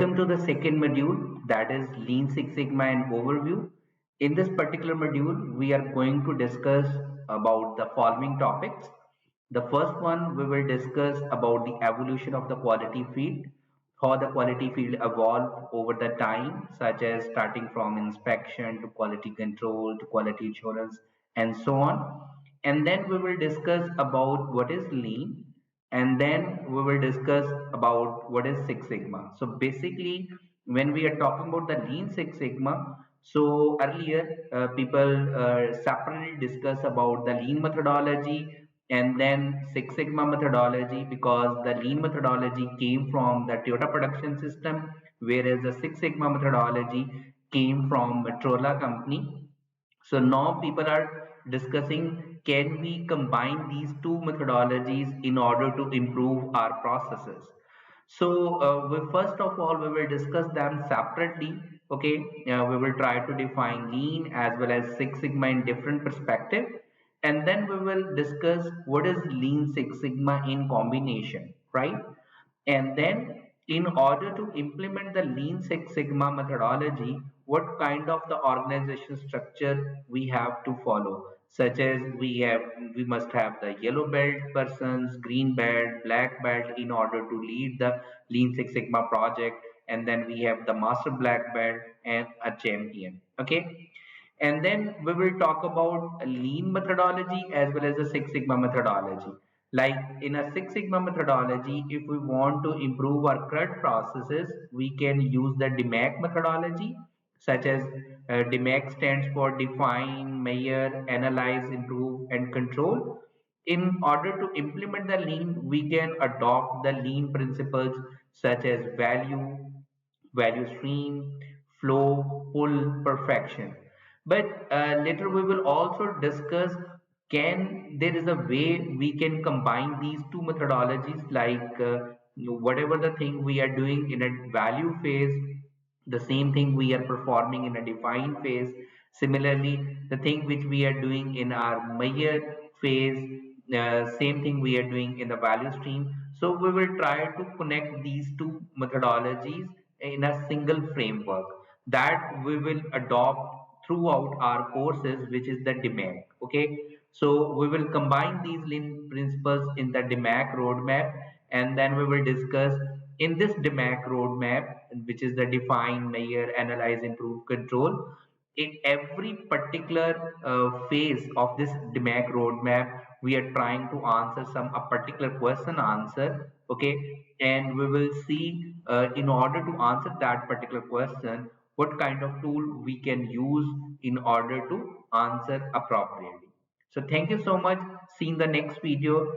Welcome to the second module, that is Lean Six Sigma and Overview. In this particular module, we are going to discuss about the following topics. The first one, we will discuss about the evolution of the quality field, how the quality field evolved over the time, such as starting from inspection to quality control to quality assurance and so on. And then we will discuss about what is lean, and then we will discuss about what is Six Sigma. So basically, when we are talking about the Lean Six Sigma, so earlier people separately discuss about the Lean methodology and then Six Sigma methodology, because the Lean methodology came from the Toyota production system, whereas the Six Sigma methodology came from Motorola company. So now people are discussing, can we combine these two methodologies in order to improve our processes? So first of all, we will discuss them separately. Okay, we will try to define Lean as well as Six Sigma in different perspective, and then we will discuss what is Lean Six Sigma in combination, right? And then in order to implement the Lean Six Sigma methodology, what kind of the organization structure we have to follow, such as we must have the yellow belt persons, green belt, black belt in order to lead the Lean Six Sigma project, and then we have the master black belt and a champion. Okay, and then we will talk about a lean methodology as well as a Six Sigma methodology. Like in a Six Sigma methodology, if we want to improve our CRUD processes, we can use the DMAC methodology, such as DMAC stands for define, measure, analyze, improve, and control. In order to implement the lean, we can adopt the lean principles such as value stream, flow, pull, perfection. But later we will also discuss, can there is a way we can combine these two methodologies, like whatever the thing we are doing in a value phase, the same thing we are performing in a define phase. Similarly, the thing which we are doing in our measure phase, same thing we are doing in the value stream. So we will try to connect these two methodologies in a single framework that we will adopt throughout our courses, which is the DMAC. Okay, so we will combine these lean principles in the DMAC roadmap, and then we will discuss in this DMAC roadmap, which is the define, measure, analyze, improve, control. In every particular phase of this DMAC roadmap, we are trying to answer some a particular question answer. Okay, and we will see in order to answer that particular question, what kind of tool we can use in order to answer appropriately. So thank you so much. See you in the next video.